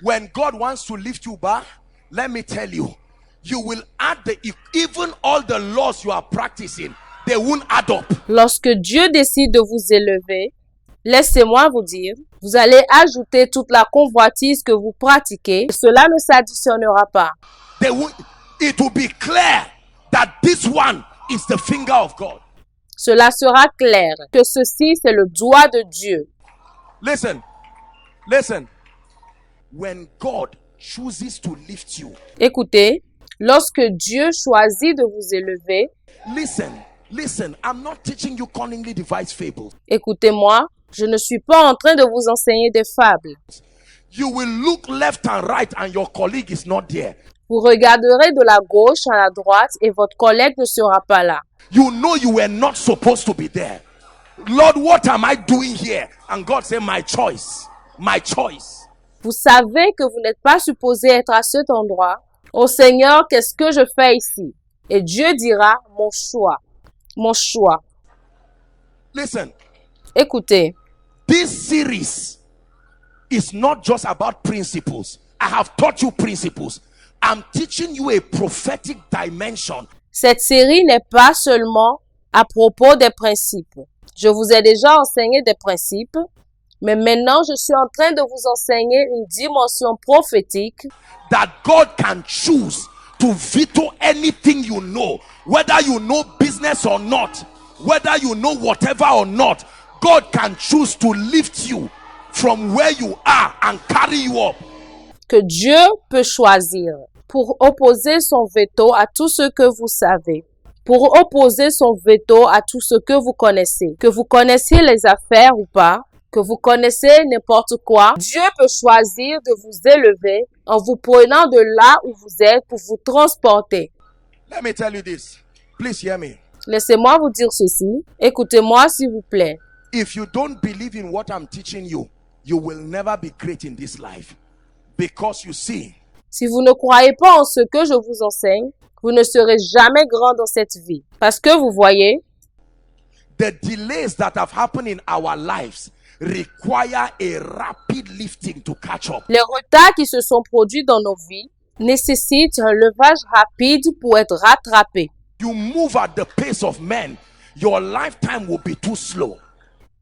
When God wants to lift you back, let me tell you, you will add even all the laws you are practicing, they won't add up. Lorsque Dieu décide de vous élever, laissez-moi vous dire, vous allez ajouter toute la convoitise que vous pratiquez et cela ne s'additionnera pas. It will be clear that this one is the finger of God. Cela sera clair que ceci c'est le doigt de Dieu. Listen. When God chooses to lift you. Écoutez, lorsque Dieu choisit de vous élever. Listen, I'm not teaching you cunningly devised fables. Écoutez-moi, je ne suis pas en train de vous enseigner des fables. You will look left and right and your colleague is not there. Vous regarderez de la gauche à la droite et votre collègue ne sera pas là. You know you were not supposed to be there. Lord, what am I doing here? And God said, my choice. Vous savez que vous n'êtes pas supposé être à cet endroit. Oh Seigneur, qu'est-ce que je fais ici? Et Dieu dira, mon choix. Listen. Écoutez. This series is not just about principles. I have taught you principles. I'm teaching you a prophetic dimension. Cette série n'est pas seulement à propos des principes. Je vous ai déjà enseigné des principes, mais maintenant je suis en train de vous enseigner une dimension prophétique. That God can choose to veto anything you know, whether you know business or not, whether you know whatever or not. God can choose to lift you from where you are and carry you up. Que Dieu peut choisir pour opposer son veto à tout ce que vous savez, pour opposer son veto à tout ce que vous connaissez, que vous connaissiez les affaires ou pas, que vous connaissez n'importe quoi. Dieu peut choisir de vous élever en vous prenant de là où vous êtes pour vous transporter. Let me tell you this. Please hear me. Laissez-moi vous dire ceci. Écoutez-moi s'il vous plaît. If you don't believe in what I'm teaching you, you will never be great in this life. Because you see, si vous ne croyez pas en ce que je vous enseigne, vous ne serez jamais grand dans cette vie. Parce que vous voyez, the delays that have happened in our lives require a rapid lifting to catch up. Les retards qui se sont produits dans nos vies nécessitent un levage rapide pour être rattrapé. You move at the pace of men, your lifetime will be too slow.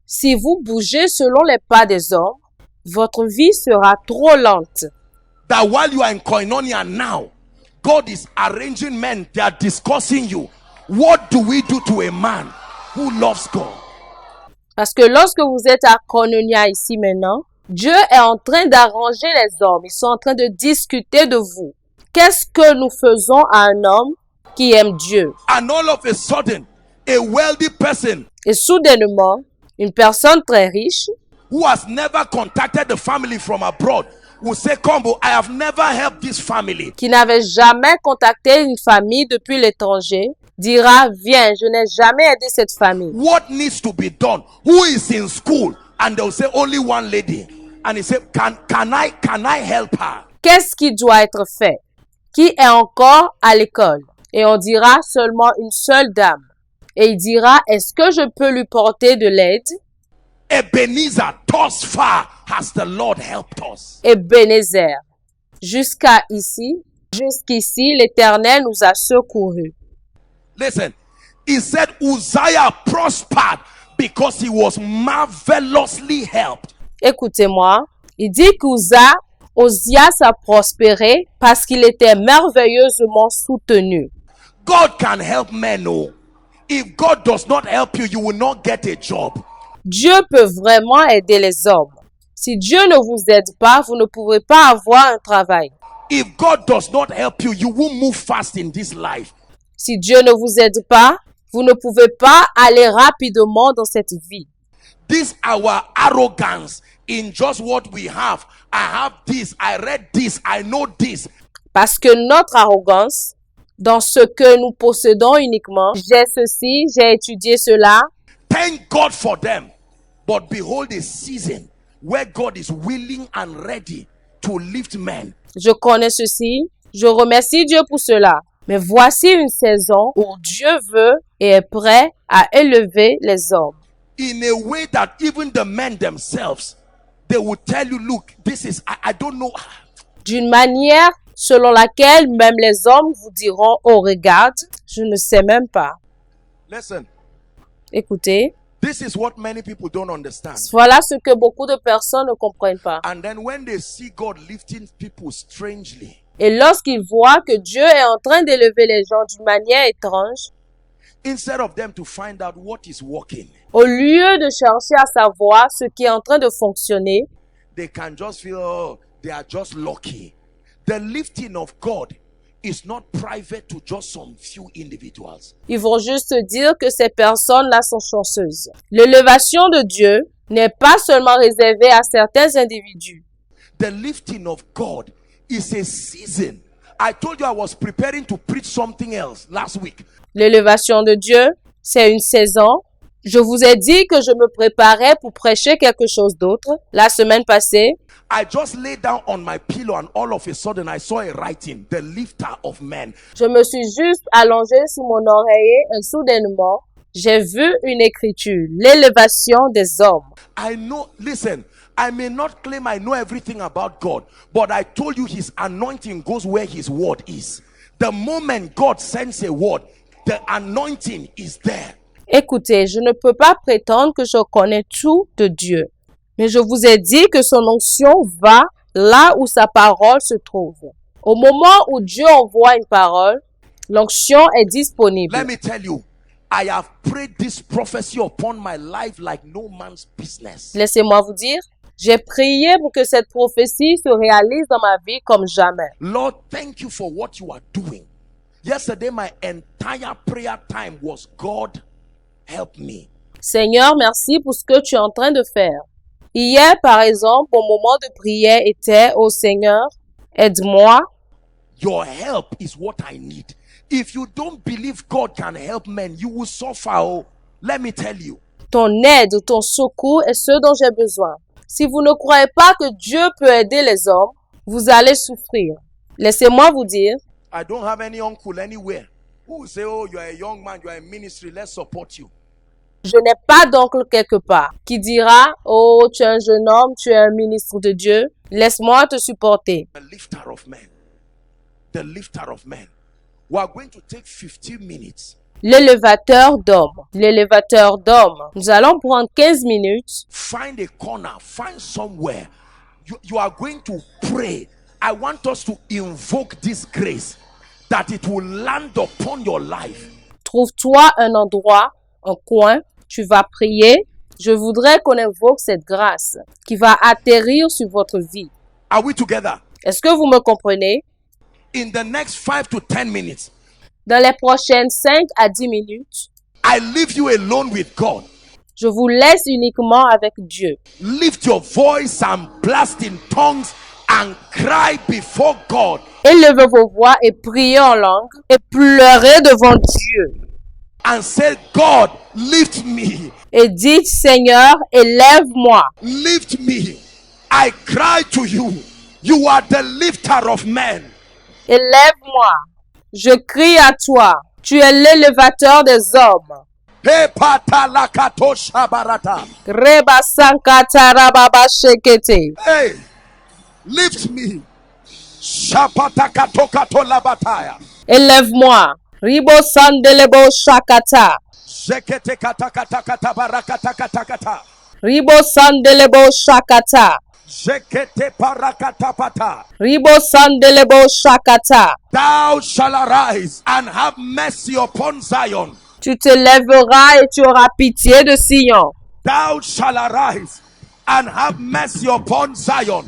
Si vous bougez selon les pas des hommes, votre vie sera trop lente. That while you are in koinonia now, God is arranging men, they are discussing you. What do we do to a man who loves God? Parce que lorsque vous êtes à Koinonia ici maintenant, Dieu est en train d'arranger les hommes. Ils sont en train de discuter de vous. Qu'est-ce que nous faisons à un homme qui aime Dieu? And all of a sudden, a wealthy person, et soudainement, une personne très riche, who has never contacted the family from abroad, will say, Combo, I have never helped this family. Qui n'avait jamais contacté une famille depuis l'étranger, dira, viens, je n'ai jamais aidé cette famille. What needs to be done? Who is in school? And they'll say, only one lady. And he said, can I help her? Qu'est-ce qui doit être fait? Qui est encore à l'école? Et on dira seulement une seule dame. Et il dira, est-ce que je peux lui porter de l'aide? Ebenezer, thus far has the Lord helped us. Ebenezer, jusqu'ici, l'Éternel nous a secourus. Listen, he said Uzziah prospered because he was marvelously helped. Écoutez-moi, il dit qu'Ozias a prospéré parce qu'il était merveilleusement soutenu. God can help men, oh. If God does not help you, you will not get a job. Dieu peut vraiment aider les hommes. Si Dieu ne vous aide pas, vous ne pourrez pas avoir un travail. If God does not help you, you won't move fast in this life. Si Dieu ne vous aide pas, vous ne pouvez pas aller rapidement dans cette vie. This our arrogance in just what we have. I have this, I read this, I know this. Parce que notre arrogance, dans ce que nous possédons uniquement, j'ai ceci, j'ai étudié cela. Thank God for them. But behold a season where God is willing and ready to lift men. Je connais ceci, je remercie Dieu pour cela. Mais voici une saison où Dieu veut et est prêt à élever les hommes. In a way that even the men themselves, they will tell you, look, this is, I don't know, d'une manière selon laquelle même les hommes vous diront, oh regarde, je ne sais même pas. Listen, Écoutez, this is what many people don't understand. voilà ce que beaucoup de personnes ne comprennent pas. And then when they see God lifting people strangely, Et lorsqu'ils voient que Dieu est en train d'élever les gens d'une manière étrange, instead of them to find out what is working, au lieu de chercher à savoir ce qui est en train de fonctionner, they can just feel, oh, they are just lucky. The lifting of God is not private to just some few individuals. ils vont juste dire que ces personnes-là sont chanceuses. L'élévation de Dieu n'est pas seulement réservée à certains individus. The lifting of God is a season. I told you I was preparing to preach something else last week. L'élévation de Dieu, c'est une saison. Je vous ai dit que je me préparais pour prêcher quelque chose d'autre la semaine passée. I just lay down on my pillow and all of a sudden I saw a writing, the lifter of men. Je me suis juste allongée sur mon oreiller et soudainement, j'ai vu une écriture, l'élévation des hommes. I know, listen, I may not claim I know everything about God, but I told you his anointing goes where his word is. The moment God sends a word, the anointing is there. Écoutez, je ne peux pas prétendre que je connais tout de Dieu, mais je vous ai dit que son onction va là où sa parole se trouve. Au moment où Dieu envoie une parole, l'onction est disponible. Let me tell you, I have prayed this prophecy upon my life like no man's business. Laissez-moi vous dire, j'ai prié pour que cette prophétie se réalise dans ma vie comme jamais. Lord, thank you for what you are doing. Yesterday, my entire prayer time was, God, help me. Seigneur, merci pour ce que tu es en train de faire. Hier, par exemple, mon moment de prière était, oh Seigneur, aide-moi. Your help is what I need. If you don't believe God can help men, you will suffer. Oh, let me tell you. Ton aide, ton secours est ce dont j'ai besoin. Si vous ne croyez pas que Dieu peut aider les hommes, vous allez souffrir. Laissez-moi vous dire, I don't have any uncle anywhere who will say, oh, you are a young man, you are in ministry, let's support you. je n'ai pas d'oncle quelque part qui dira, oh, tu es un jeune homme, tu es un ministre de Dieu, laisse-moi te supporter. The lifter of men. The lifter of men. We are going to take 15 minutes. L'élévateur d'hommes. L'élévateur d'hommes. Nous allons prendre 15 minutes. Find a corner, find somewhere. You are going to pray. I want us to invoke this grace that it will land upon your life. Trouve-toi un endroit, un coin, tu vas prier. Je voudrais qu'on invoque cette grâce qui va atterrir sur votre vie. Are we together? Est-ce que vous me comprenez? In the next 5 to 10 minutes, Dans les prochaines 5 à 10 minutes, I leave you alone with God. je vous laisse uniquement avec Dieu. Lift your voice and blast in tongues and cry before God. Élevez vos voix et priez en langue et pleurez devant Dieu. And say, God, lift me. Et dites, Seigneur, élève-moi. Lift me. I cry to you. You are the lifter of men. Élève-moi. Je crie à toi. Tu es l'élévateur des hommes. Hey, patalakato shabarata. Reba sankata rababa shekete. Hey, lift me. Shapatakato kato labataya. Élève-moi. Ribo sandelebo shakata. Zekete katakata barakata. Ribo sandelebo shakata. Zekete parakatapata. Ribo sandelebo shakata. Thou shall arise and have mercy upon Zion. Tu te lèveras et tu auras pitié de Sion. Thou shall arise and have mercy upon Zion.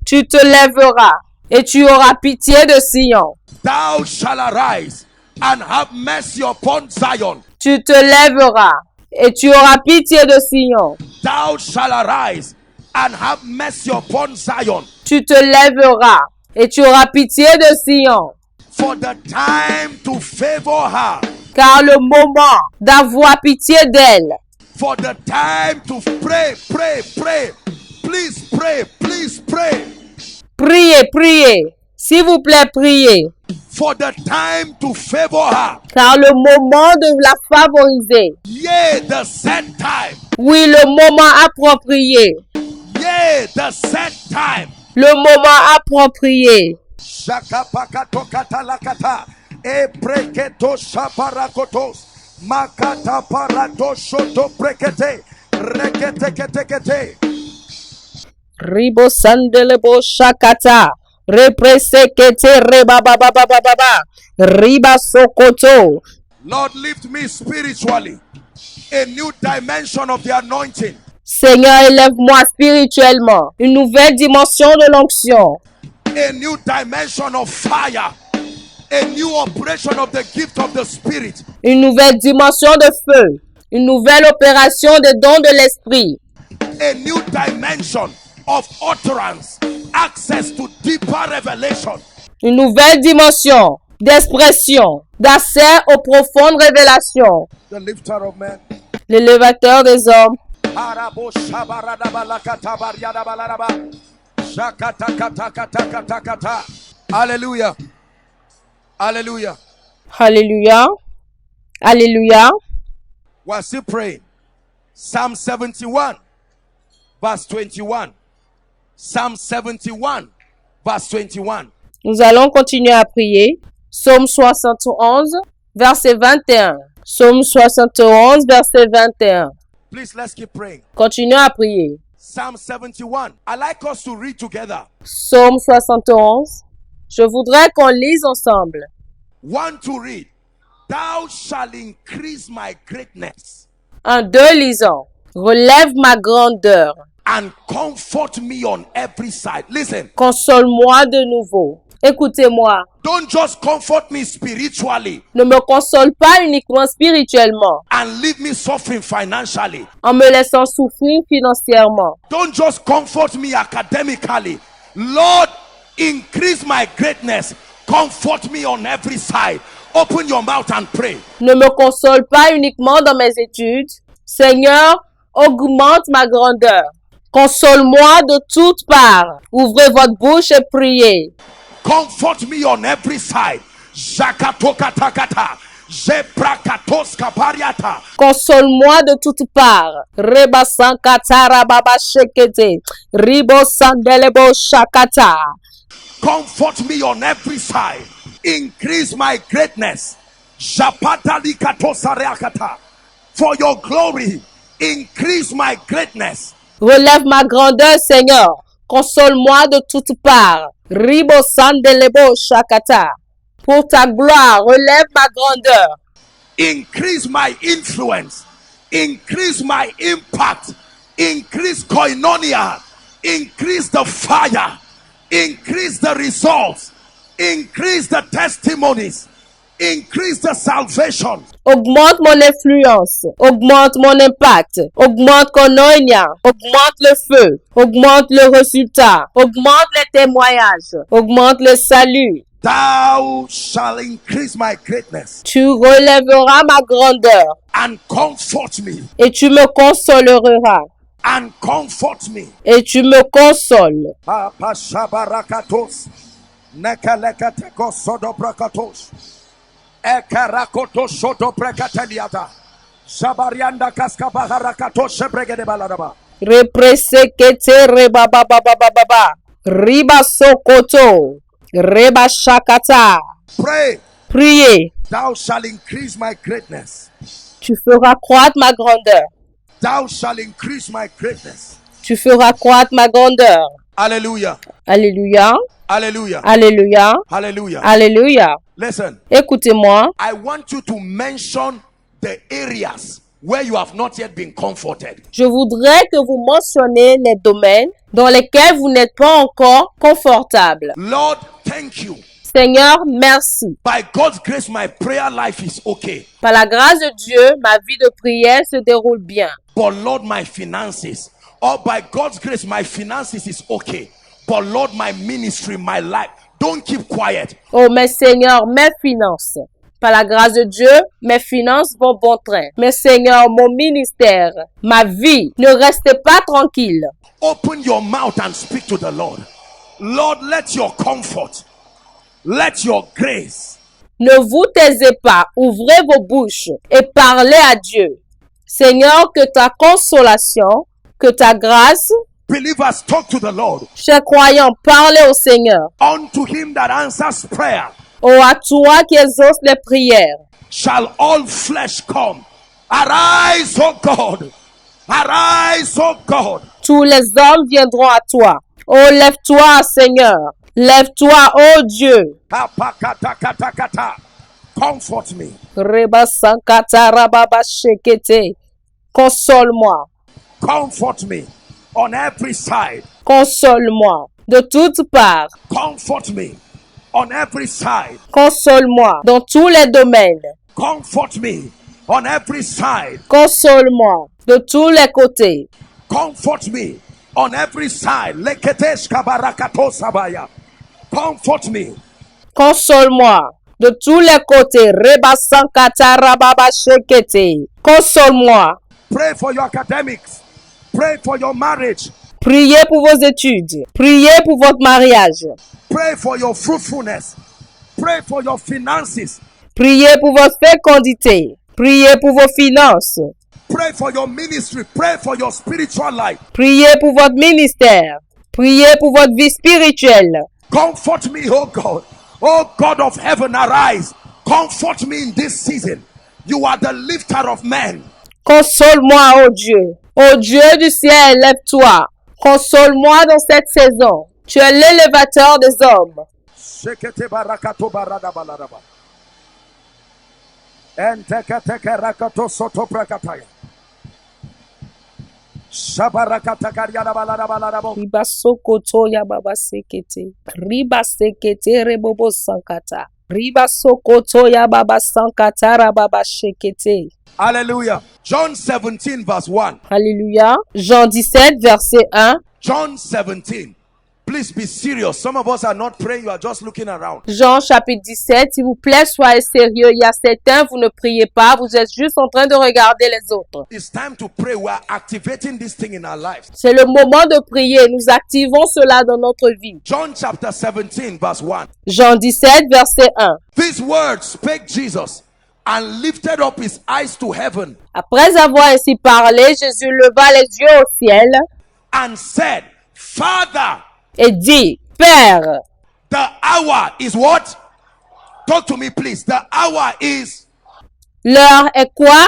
Tu te lèveras et tu auras pitié de Sion. Thou shall arise and have mercy upon Zion. Tu te lèveras et tu auras pitié de Sion. Thou shall arise and have mercy upon Zion. Tu te lèveras et tu auras pitié de Sion. For the time to favor her. Car le moment d'avoir pitié d'elle. For the time to pray. Please pray. Priez, priez. S'il vous plaît, priez. For the time to favor her. Car le moment de la favoriser. Yea, the set time. Oui, le moment approprié. Yea, the set time. Le moment approprié. Shakapakato katalakata. Epreketo shabarakotos. Makata parato shoto prekete. Rekete kete kete. Ribo sandelebo shakata. Represekete rebabababababa. Riba sokoto. Lord, lift me spiritually. A new dimension of the anointing. Seigneur, élève-moi spirituellement. Une nouvelle dimension de l'onction. A new dimension of fire. A new operation of the gift of the Spirit. Une nouvelle dimension de feu. Une nouvelle opération des dons de l'esprit. A new dimension of utterance. Access to deeper revelation. Une nouvelle dimension d'expression, d'accès aux profondes révélations. The lifter of men. L'élévateur des hommes. Hallelujah. Hallelujah. Alléluia. Alléluia. We're still praying. Psalm 71, verse 21. Psalm 71, verse 21. Nous allons continuer à prier. Psaume 71, verset 21. Psaume 71, verset 21. Please, let's keep praying. Continuons à prier. Psalm 71. I like us to read together. Psaume 71. Je voudrais qu'on lise ensemble. 1, 2, read. Thou shalt increase my greatness. 1, 2, lisons. Relève ma grandeur. And comfort me on every side. Listen. Console-moi de nouveau. Écoutez-moi. Don't just comfort me spiritually. Ne me console pas uniquement spirituellement. And leave me suffering financially. En me laissant souffrir financièrement. Don't just comfort me academically. Lord, increase my greatness. Comfort me on every side. Open your mouth and pray. Ne me console pas uniquement dans mes études. Seigneur, augmente ma grandeur. Console-moi de toutes parts. Ouvrez votre bouche et priez. Comfort me on every side. Jakatokatakata. Jeprakatos pariata. Console-moi de toutes parts. Reba sankatara baba shekete. Ribo sandelebo shakata. Comfort me on every side. Increase my greatness. Japatali katosareakata. For your glory, increase my greatness. Relève ma grandeur, Seigneur. Console-moi de toutes parts. Ribo sandelebo shakata. Pour ta gloire, relève ma grandeur. Increase my influence. Increase my impact. Increase koinonia. Increase the fire. Increase the results. Increase the testimonies. Increase the salvation. Augmente mon influence. Augmente mon impact. Augmente koinonia. Augmente le feu. Augmente le résultat. Augmente les témoignages. Augmente le salut. Thou shalt increase my greatness. Tu relèveras ma grandeur. And comfort me. Et tu me consoleras. And comfort me. Et tu me consoles. Papa shabarakatos. Nekalekatekos sodobrakatos. Ekarakoto soto prekateliata. Shabarianda kaskabaharakato shebregede baladaba. Represekete rebabababababa. Riba sokoto. Reba shakata. Pray. Priez. Thou shalt increase my greatness. Tu feras croître ma grandeur. Thou shalt increase my greatness. Tu feras croître ma grandeur. Hallelujah. Alléluia. Hallelujah. Alléluia. Hallelujah. Alléluia. Listen. Écoutez-moi. I want you to mention the areas where you have not yet been comforted. Je voudrais que vous mentionniez les domaines dans lesquels vous n'êtes pas encore confortable. Lord, thank you. Seigneur, merci. By God's grace, my prayer life is okay. Par la grâce de Dieu, ma vie de prière se déroule bien. But Lord, my finances. Or by God's grace, my finances is okay. But Lord, my ministry, my life. Don't keep quiet. Oh, mais Seigneur, mes finances. Par la grâce de Dieu, mes finances vont bon train. Mais Seigneur, mon ministère, ma vie, ne restez pas tranquille. Open your mouth and speak to the Lord. Lord, let your comfort, let your grace. Ne vous taisez pas, ouvrez vos bouches et parlez à Dieu. Seigneur, que ta consolation, que ta grâce, Believers, talk to the Lord. Chers croyants, parlez au Seigneur. Unto him that answers prayer Oh, à toi qui exauce les prières. shall all flesh come. Arise, O God. Arise, O God. Tous les hommes viendront à toi. Oh, lève-toi, Seigneur. Lève-toi, oh Dieu. Kapakatakata. Comfort me. Reba sankata rababa shekete. Console-moi. Comfort me on every side. Console-moi de toutes parts. Comfort me on every side. Console-moi dans tous les domaines. Comfort me on every side. Console-moi de tous les côtés. Comfort me on every side. Leketesh kabarakato sabaya. Comfort me. Console-moi de tous les côtés. Reba sankata rababa shekete. Console-moi. Pray for your academics. Pray for your marriage. Priez pour vos études. Priez pour votre mariage. Pray for your fruitfulness. Pray for your finances. Priez pour votre fécondité. Priez pour vos finances. Pray for your ministry. Pray for your spiritual life. Priez pour votre ministère. Priez pour votre vie spirituelle. Comfort me, oh God. Oh God of heaven, arise. Comfort me in this season. You are the lifter of men. Console-moi, ô Dieu. Ô Dieu du ciel, lève-toi. Console-moi dans cette saison. Tu es l'élévateur des hommes. Shekete barakato barada balaraba. Entekateke rakato soto prakataya. Shabarakata kariada balada balarabo. Riba sokoto ya baba sekete. Riba sekete rebobo sankata. Riba sokoto ya baba sankata rababa shekete. Hallelujah. John 17 verse 1. Alléluia. Jean 17, verset 1. John 17. Please be serious. Some of us are not praying. You are just looking around. Jean chapitre 17, s'il vous plaît, soyez sérieux. Il y a certains, vous ne priez pas, vous êtes juste en train de regarder les autres. It's time to pray. We are activating this thing in our lives. C'est le moment de prier. Nous activons cela dans notre vie. John chapter 17 verse 1. Jean 17, verset 1. These words spake Jesus and lifted up his eyes to heaven Après avoir ainsi parlé, Jésus leva les yeux au ciel and said, Father, et dit, Père, the hour is what? Talk to me, please. The hour is. l'heure est quoi?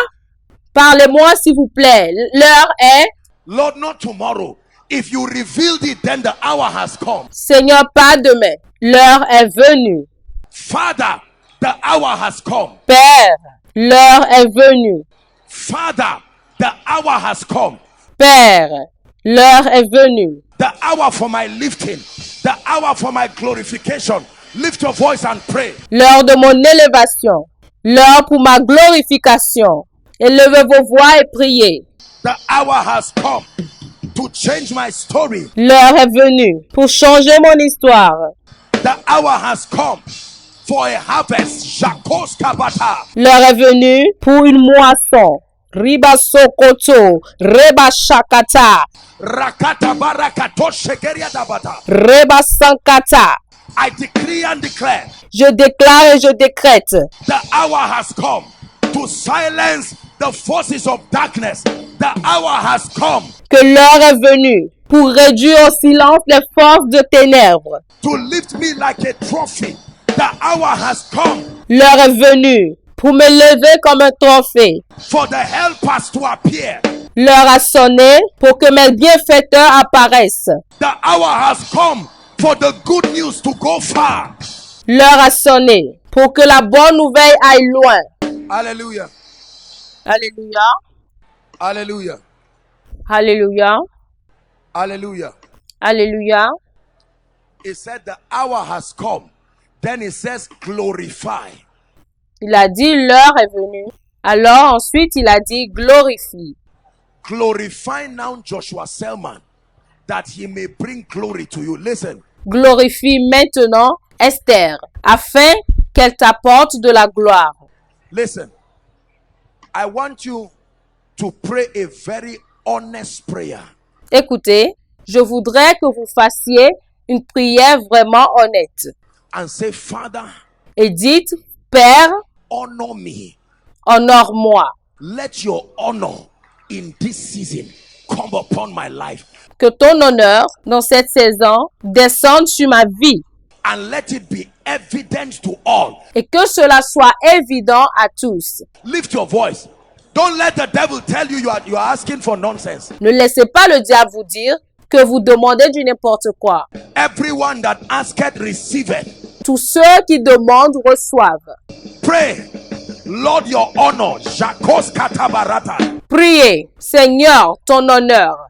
Parlez-moi, s'il vous plaît. L'heure est, Lord, not tomorrow. If you revealed it, then the hour has come. Seigneur, pas demain. L'heure est venue. Father, the hour has come. Père, l'heure est venue. Father, the hour has come. Père, l'heure est venue. The hour for my lifting. The hour for my glorification. Lift your voice and pray. L'heure de mon élévation. L'heure pour ma glorification. Élevez vos voix et priez. The hour has come to change my story. L'heure est venue pour changer mon histoire. The hour has come for a harvest. Shakos kabata. L'heure est venue pour une moisson. Riba sokoto, reba shakata, Rakata barakato shekeria dabata. reba sankata. I decree and declare Je déclare et je décrète. the hour has come to silence the forces of darkness. The hour has come Que l'heure est venue pour réduire au silence les forces de ténèbres. to lift me like a trophy. The hour has come L'heure est venue pour me lever comme un trophée. for the helpers to appear. L'heure a sonné pour que mes bienfaiteurs apparaissent. The hour has come for the good news to go far. L'heure a sonné pour que la bonne nouvelle aille loin. Hallelujah. Alléluia. Hallelujah. Alléluia. Hallelujah. Alléluia. It said the hour has come. Then it says glorify. Il a dit l'heure est venue. Alors ensuite il a dit glorifie. Glorify now Joshua Selman that he may bring glory to you. Listen. Glorifie maintenant Esther afin qu'elle t'apporte de la gloire. Listen. I want you to pray a very honest prayer. Écoutez, je voudrais que vous fassiez une prière vraiment honnête. And say, Father, Et dites, Père, honor me. honore-moi. Let your honor in this season come upon my life. que ton honneur, dans cette saison, descende sur ma vie and let it be evident to all. et que cela soit évident à tous. Lift your voice. Don't let the devil tell you you are asking for nonsense. Ne laissez pas le diable vous dire que vous demandez du n'importe quoi. Everyone that asketh receiveth. Tous ceux qui demandent reçoivent. Pray, Lord, your honor. Jakos katabarata. Priez, Seigneur, ton honneur.